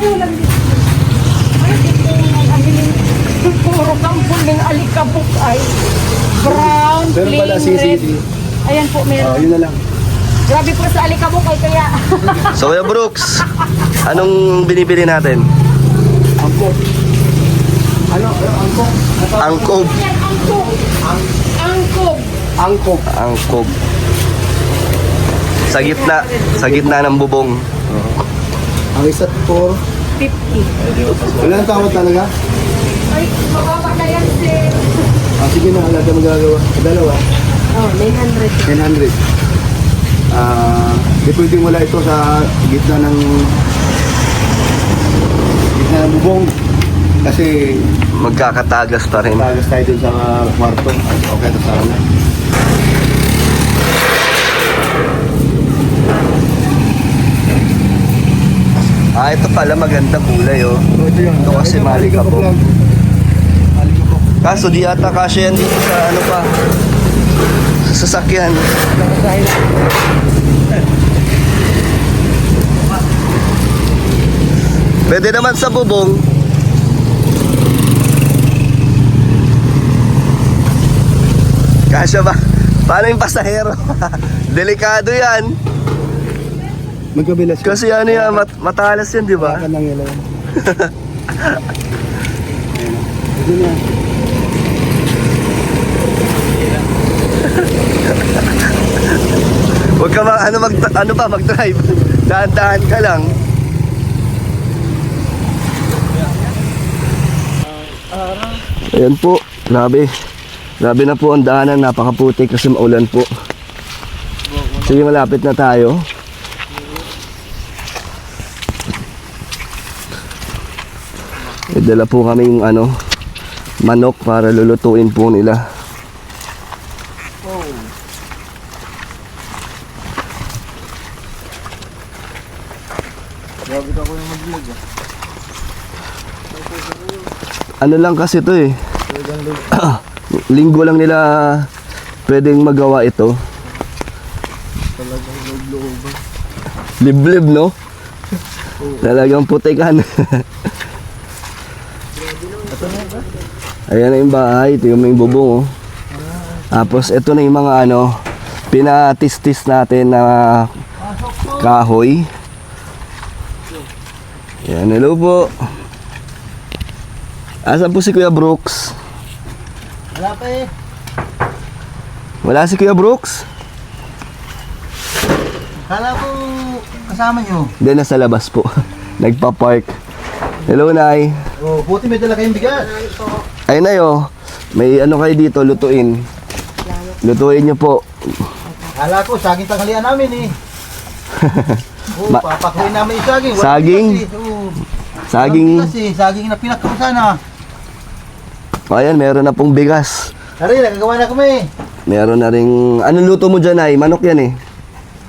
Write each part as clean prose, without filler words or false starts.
lang dito. Ay, dito ang abiling puro kampul ng alikabok ay brown, Pero pala plain, red. CCD. Ayan po, meron. Yun na lang. Grabe po sa alikabok ay kaya. So Kuya Brooks, anong binibili natin? Angkop. Ano? Angkop? Angkob. Yan, angkog. Angkog. Angkop. Angkob. Sa gitna ng bubong. Ang isa't po. 50. Wala ang tawad talaga? Ay, mababa na yan, sir. Sige na, wala ka magagawa. Dalawa. Oh, 900. 900. Di pwedeng wala ito sa gitna ng bubong. Kasi Magkakatagas pa rin. tagas tayo dun sa kwarto. Okay, ito sana. Ito pala maganda kulay oh. Ito yun. Ito kasi malikabok. Malikabok. Kaso di ata kasya yan dito sa ano pa. Sa sasakyan. Pwede naman sa bubong. Kasya ba? Paano yung pasahero? Delikado yan. Magkabilas. Kasi ano yan, matalas yan, di ba? Wala ka nang ilaw. Ito na. Huwag ka mag-drive. Dahan-dahan ka lang. Ayan po, grabe. Grabe na po ang daanan, napakaputik kasi maulan po. Sige, malapit na tayo. May dala po kaming manok para lulutuin po nila. Grabe ka ko yung mag-vlog. Ano lang kasi to eh. Linggo lang nila pwedeng magawa ito. Talagang loob-looban. Liblib, no? Talagang putikan. Ayan na yung bahay. Ito yung bubong, oh. Tapos ito na yung mga pinatistis natin na kahoy. Ayan, hello po. Asan po si Kuya Brooks? Wala pa eh. Wala si Kuya Brooks? Kala ko kasama nyo. Hindi, nasa labas po. Nagpa-park. Hello, Nay. Oh, buti may dala kayong bigas. Ay, Nay, oh. May kayo dito, lutuin. Lutuin nyo po. Kala ko, saging tanghalian namin eh. Oh, papakuin namin yung saging. Wala Saging? bigas eh. Oh, Saging. walang bigas eh. Saging na pinakaw sana. Ayan, meron na pong bigas. Tari, nagagawa na kami. Meron na ring... Anong luto mo dyan, Nay? Manok yan eh.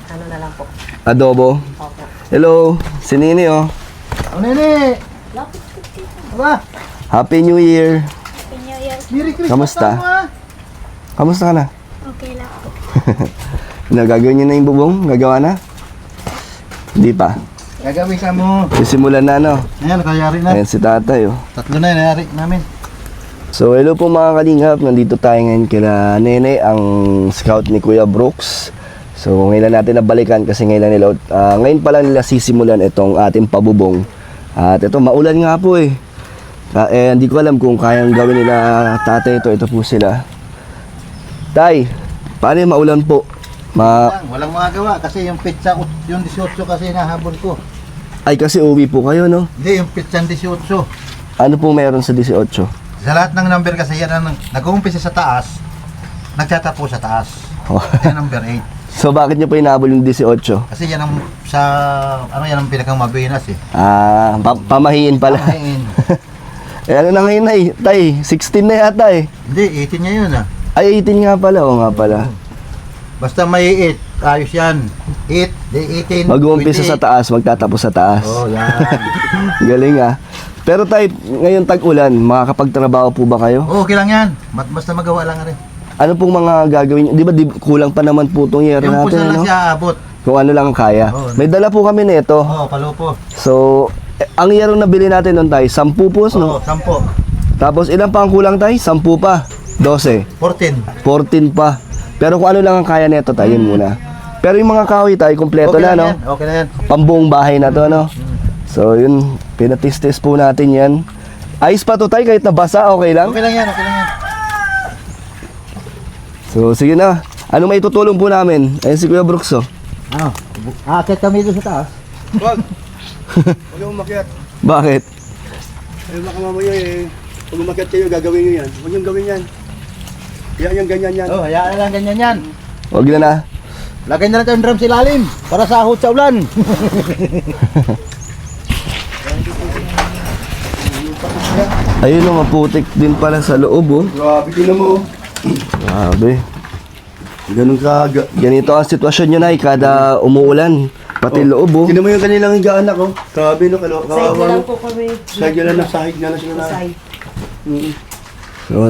Ano na lang po. Adobo. Opo. Hello, si Nini, oh. O nene. Aba, Happy New Year. Merry Christmas. Kamusta? tayo, ah. Kamusta ka na? Okay lang po. Nagagawin nyo na yung bubong? Gagawa na? Hindi pa. Gagawin ka mo. Sisimulan na, no? Ayan, nakayari na. Ayan si tatay, oh. Tatlo na yung nayari namin. So, hello po mga kalingap. Nandito tayo ngayon kila Nene, ang scout ni Kuya Brooks. So, ngayon lang natin nabalikan kasi ngayon pa lang nila sisimulan itong ating pabubong. At ito, maulan nga po eh. Hindi ko alam kung kayang gawin nila tatay ito. Ito po sila. Tay, paano yung maulan po? Walang magagawa kasi yung pizza, yung 18 kasi nahabol ko. Ay, kasi uwi po kayo, no? Hindi, yung pizza 18. Ano po meron sa 18? Sa lahat ng number kasi yan ang nag-uumpisa sa taas, nagtatapos sa taas. Oh. Yan number 8. So, bakit nyo po inabol yung 18? Kasi yan ang yan ang pinakang mabinas eh. Pamahiin pala. Ayun. Eh, ano na ngayon, Tay? 16 na yata eh. Hindi, 18 niya yun ah. Ay, 18 nga pala. Oo nga pala. Basta may 8, ayos yan. 8, di 18, Mag-uumpisa sa taas, magtatapos sa taas. Oh, yan. Galing ah. Pero Tay, ngayon tag-ulan, makakapagtrabaho po ba kayo? Oh, okay lang yan. Basta magawa lang rin. Ano pong mga gagawin nyo? Di ba kulang pa naman po itong year Yung pulsa natin, lang no? siya abot. Kung ano lang ang kaya. Oo. May dala po kami nito. Oh, palupo. So, ang yero na bili natin nun tayo, 10 pus, no? Oo, 10. Tapos ilan pa ang kulang tayo? 10 pa. 12. 14. 14 pa. Pero kung ano lang ang kaya nito tayo, yun muna. Pero yung mga kahoy tayo, kompleto Okay na, lang no? yan. Okay na yan. Pambuong bahay na to, no? So, yun, pinatis-tis po natin yan. Ayos pa to tayo, kahit nabasa, okay lang? Okay lang yan, okay lang yan. So, sige na. Ano may tutulong po namin? Ayun si Kuya Brooks, oh. Ano? Akit kami doon sa taas. Wag. Huwag yung umakyat. Bakit? Ay, baka mamaya pag umakyat kayo, gagawin nyo yan. Huwag yung gawin yan. Yan yung ganyan yan. Oh, hayaan na lang ganyan yan. Huwag na na. Lagay na natin yung drum sa ilalim para sahod sa ulan. Ayun, oh, maputik din pala sa loob, oh. Grabe, tinan mo. Grabe. Ganun ka. Ganito ang sitwasyon nyo, Nay, kada umuulan. Pati loob, oh. Tinan mo yung kanilang higaan ako. Grabe, no? Side na Kawawa. lang po kami. Sahig na lang, sahig na lang sila na. Side. So,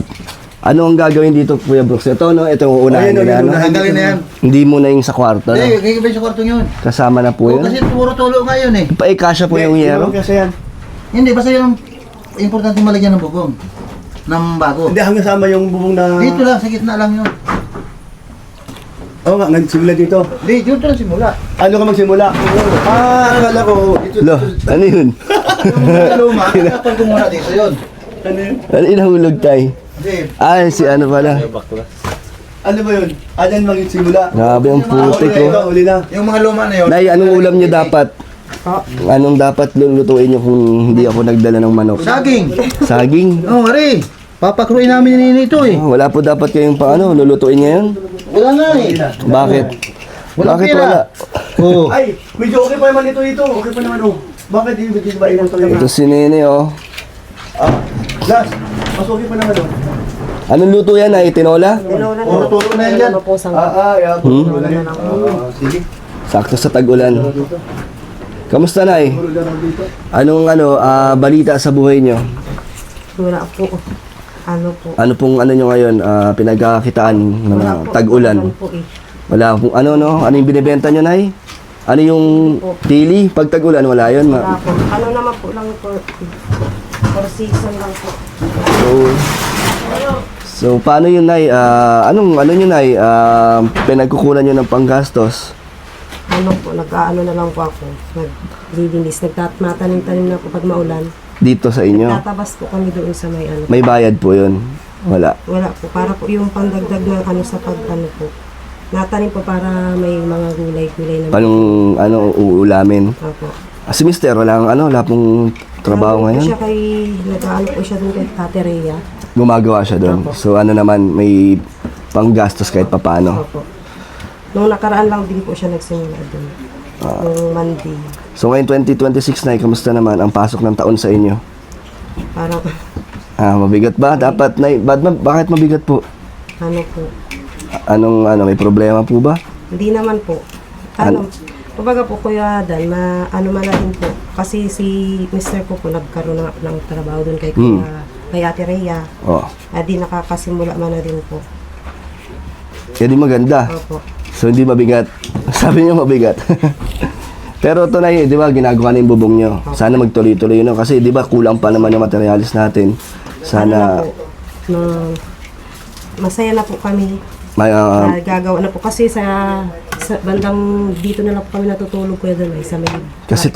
ano ang gagawin dito, Kuya Brooks? Ito, no? Ito yung unahin Ayun, nila, ayun, no? unahin. Hanggalin na yan. Hindi muna yung sa kwarto, no? Hindi, kaya sa kwartong yun. Kasama na po Oo, yun. kasi puro tulo nga yun eh. Paikasya po yung yero. Kasi yan. Hindi, basta yung importante malagyan ng bubong. Ng bago. Hindi, hanggang sama yung bubong na... Dito lang, sa gitna lang yun. Oo nga, nagsimula dito. Hindi, dito lang simula. Ano ka magsimula? Akala ko. Dito, Lo, ano yun? Yung mga luma, kapag kumuna dito yun. Ano yun? Ano inahulog tayo? Hindi, Si ano pala. Ano ba yun? Alan magsimula. Grabe ang putik, Uli na, oh. uli na. yung mga luma na yun. Nay, anong ulam nyo dapat? Anong dapat lulutuin nyo kung hindi ako nagdala ng manok? Saging. Saging? Oo, Ari. Papakruin namin ni ito eh. Wala po dapat kayong paano, lulutuin ngayon? Wala nga eh. Bakit? Walang Bakit pera. wala? Oo. Ay, medyo okay pa naman ito. Okay pa naman, oh. Bakit hindi ba inang talaga? Ito si Nene, oh. Last, mas okay pa naman, oh. Anong luto yan, Nay? Tinola? Tinola Puro tulo na yan dyan. Ano po sang Yeah. Wala yun. Sige. Sakto sa tag-ulan. Kamusta, Nay? Puro lang dito. Anong balita sa buhay nyo? wala po. Ano po? Ano pong ano nyo ngayon, pinagkakitaan ng Wala po. tag-ulan? Ano po eh. Wala pong ano, no? Ano yung binibenta nyo, Nay? Ano yung tili? Pag tag-ulan, wala yun. Wala po. Ano naman po lang po. For season lang po. So, paano yun, Nay? Ano nyo, Nay? Pinagkukunan nyo ng panggastos? Ano po, nag-ano na lang po ako. Naglilinis. Nagtatanim-tanim na po pag maulan. Dito sa inyo? Tatabas po kami doon sa may ano. May bayad po yun? Wala. Wala po. Para po yung pandagdag ng ano sa pag ano po. Natanim po para may mga gulay-gulay na. Anong uulamin? Opo. Si Mister, wala pong trabaho Ano po ngayon? siya kay, nag-ano po siya doon kay Kateria. Gumagawa siya doon. So, ano naman, may panggastos kahit papano. Opo. Nung nakaraan lang din po siya nagsimula doon. Nung Monday. So, ngayon 2026 na, kamusta naman ang pasok ng taon sa inyo? Parang, Mabigat ba? Dapat, Nay, bakit mabigat po? ano po. May problema po ba? Hindi naman po. Kumbaga po Kuya Dan, ano man na din po. Kasi si Mr. po nagkaroon ng trabaho doon kay kay Ate Rhea. Oh. Di nakakasimula man na din po. Di maganda. Opo. So, hindi mabigat. Sabi niyo mabigat. Pero ito na di ba, ginagawa na yung bubong nyo. Sana magtuloy-tuloy yun. Kasi, di ba, kulang pa naman yung materialis natin. Sana, Ano na po, masaya na po kami. Gagawa na po. Kasi sa bandang dito na lang po kami natutulog Kuya Dan. Sa may, kasi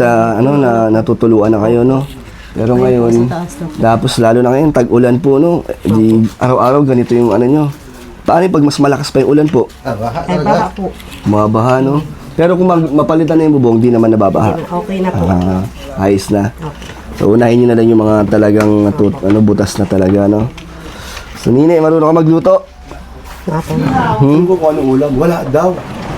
natutuluan na kayo, no? Pero ngayon, sa taas na po. tapos lalo na ngayon, tag-ulan po, no? Di, araw-araw ganito yung ano nyo. Paano pag mas malakas pa yung ulan po? Baha Ay, talaga. baka po. Mabaha, no? Pero kung mapalitan na yung bubong, di naman nababaha. Okay na po. Ayos na. Okay. So, unahin nyo na lang yung mga talagang butas na talaga, no? So, Nine, marunong ka magluto? Kung ko kung anong ulam, wala daw.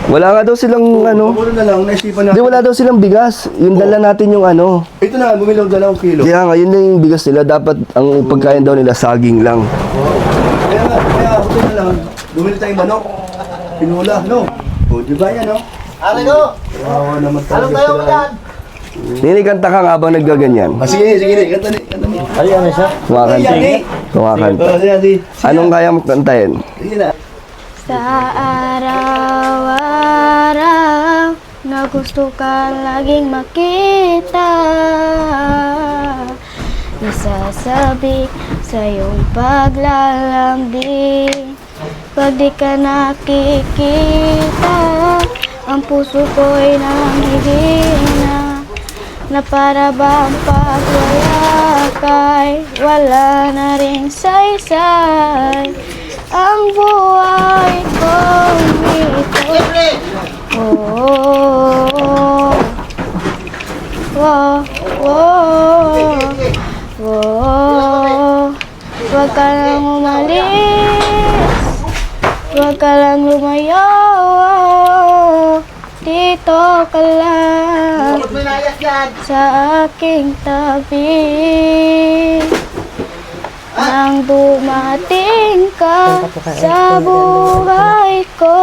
Wala nga daw silang, Puro na lang, naisipan Hindi, natin. wala daw silang bigas. Yung dala natin yung Ito na, bumilog 2 kilo. Kaya nga, yun na yung bigas nila. Dapat, ang pagkain daw nila, saging lang. Kaya buti na lang, bumili tayong manok. Pinula, no? O, di ba yan, no? Ari ko! Wow, naman Anong talaga tayo mo sila. dyan? Nini, kanta ka nga habang naggaganyan. Sige, kanta ni. Ay, ano siya? Kumakanta. Kumakanta. Sige. Anong kaya mo kantahin? Sige na. Sa araw-araw na gusto ka laging makita. Nasasabi sa iyong paglalambing. Pag di ka nakikita, ang puso ko'y nanghihina. Na para bang pag wala ka'y wala na ring saysay. Ang buhay kong ito. Oh, oh, oh, oh. Huwag ka lang umalis, huwag ka lang lumayo. Dito ka lang sa aking tabi. Nang dumating ka sa buhay ko,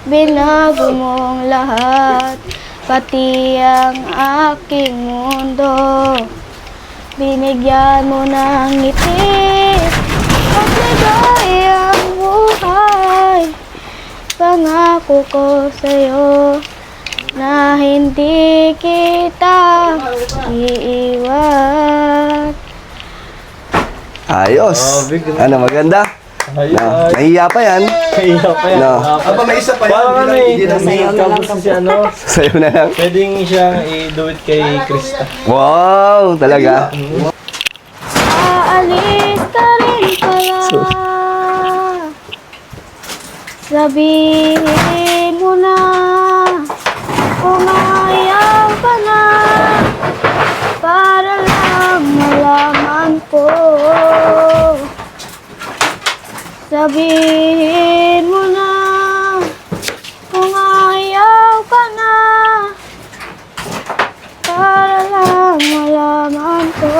binago mong lahat, pati ang aking mundo. Binigyan mo ng ngiti at ligayang buhay. Pangako ko sa'yo na hindi kita iiwan. Ayos. Ano, maganda? Nahiya pa yan. Kaya pa yan. No. Aba, may isa pa yan. Parang ano Hindi na- may kabos si ano. Sa'yo na lang. Pwedeng siyang i-do it kay Krista. Wow, talaga. Aalis ka rin pala. Sabihin mo na kung ayaw ka na, para lang malaman ko. Sabihin mo na kung ayaw ka na, para lang malaman ko.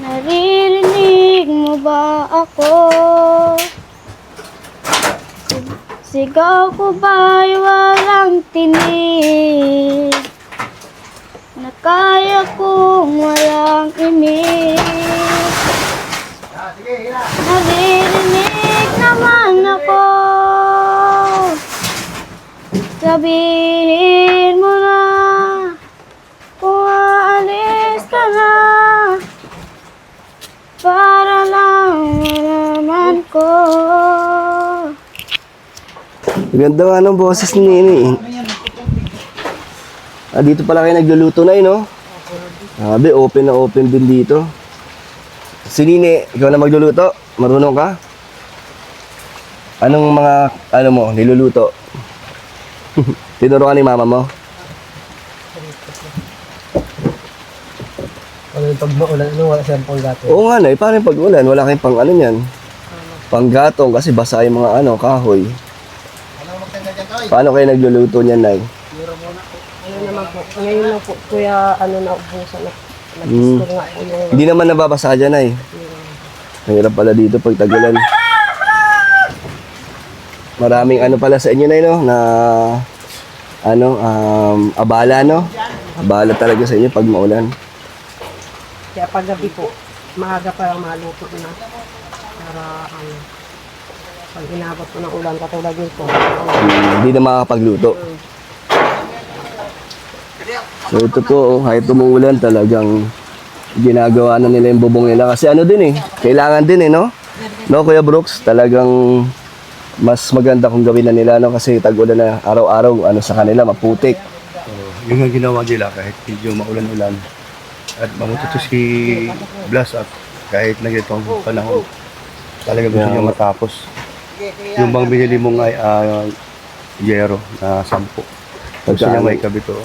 Naririnig mo ba ako? Sigaw ko ba'y walang tinig? Na kaya kong walang imig? Naririnig naman ako. Sabihin mo na kung aalis ka na, para lang malaman ko. Ganda nga ng boses ni Nini. Dito pala kayo nagluluto na no? Sabi, open na open din dito. Si Nini, ikaw na magluluto? Marunong ka? Anong mga, ano mo, niluluto? Tinuro ka ni mama mo? Ano yung pag maulan, wala siyang panggato. Oo nga na, paano yung pag-ulan? Wala kayong pang ano niyan? Panggatong kasi basa yung mga ano, kahoy. Paano kayo nagluluto niyan, Nay? Ano naman po, ngayon lang po, kuya, ano na ubusan na. Nag-store nga po yung... Hindi naman nababasa dyan, Nay. Mahirap pala dito pag tagulan. Maraming ano pala sa inyo, Nay, no? Na, ano, abala, no? Abala talaga sa inyo pag maulan. Kaya paggabi po, maaga pa lang maluto na. Para, pag inabot po ng ulan, katulad nito. Hindi na makakapagluto. So ito po, kahit umuulan talagang ginagawa na nila yung bubong nila. Kasi ano din kailangan din no? No, Kuya Brooks, talagang mas maganda kung gawin na nila, no? Kasi tag-ulan na araw-araw, ano sa kanila, maputik. Yung nga ginawa nila kahit medyo maulan-ulan at mamututo si Blas at kahit na ganitong panahon talaga gusto niya matapos. Yung bang binili mong ay yero na 10. Gusto niya may kabito.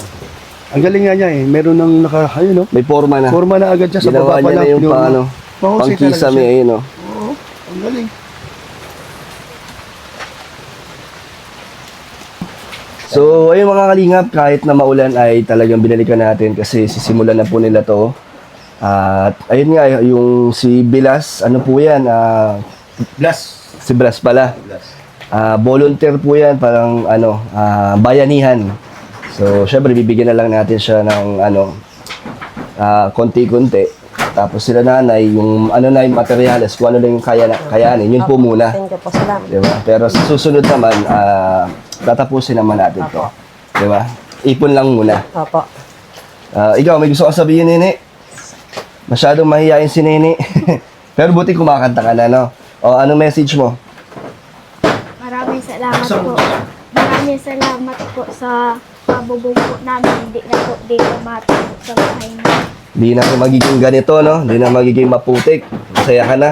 Ang galing nga niya meron nang ayun no? May forma na. Forma na agad siya sa Ginawa baba pa niya lang. na yung paano, mahusay talaga pangkisame, siya. ayun, no? Oo, ang galing. So, ayun mga kalingap, kahit na maulan ay talagang binalikan natin kasi sisimulan na po nila to. At ayun nga, yung si Bilas, ano po yan? Blas. Si Blas pala. Volunteer po yan, parang ano, bayanihan. So, syempre, bibigyan na lang natin siya ng ano, konti-konti. Tapos sila nanay, yung ano na yung materyales, kung ano lang yung kayanin, yun po muna. Thank you po, salamat. Diba? Pero sa susunod naman, tatapusin naman natin to. Diba? Ipon lang muna. Opo. Ikaw, may gusto kang sabihin, Nene? Masyadong mahihayin si Nene. Pero buti kumakanta ka na, no? O, anong message mo? Maraming salamat po. Maraming salamat po sa pabubog po namin. Hindi na po dito matapos sa bahay niyo. Di na magiging ganito, no? Di na magiging maputik. Masaya ka na.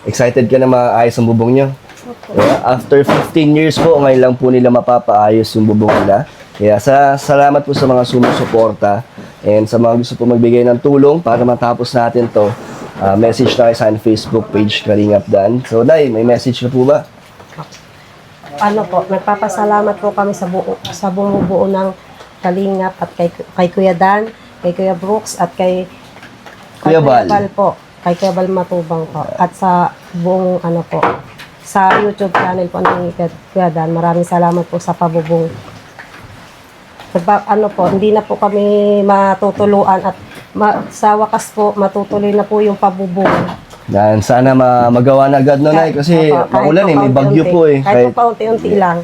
Excited ka na maayos ang bubong nyo. Opo. Kaya after 15 years po, ngayon lang po nila mapapaayos yung bubong nila. Kaya salamat po sa mga sumusuporta and sa mga gusto po magbigay ng tulong para matapos natin to. Message na kayo sa aking Facebook page, Kalingap Dan. So, Day, may message na po ba? Ano po, nagpapasalamat po kami sa bumubuo ng Kalingap at kay Kuya Dan, kay Kuya Brooks at kay Kuya Bal. po. Kay Kuya Bal Matubang po. At sa buong ano po, sa YouTube channel po ng Kuya Dan. Maraming salamat po sa pabubong. Ano po, hindi na po kami matutuluan at sa wakas po, matutuloy na po yung pabubong. Yan, sana magawa na agad no, Nay, kasi Opo, kahit maulan po may bagyo paunti-unti. po eh. Kahit po paunti-unti lang,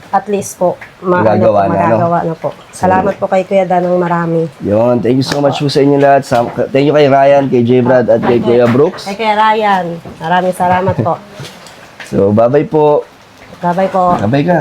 at least po, Magagawa na, no? magagawa na po. Salamat po kay Kuya Dan ng marami. Yun, thank you so much po sa inyo lahat. Thank you kay Ryan, kay J. Brad at kay Kuya Brooks. Kay Kuya Ryan, maraming salamat po. So, bye-bye po. Bye-bye po. Bye-bye ka.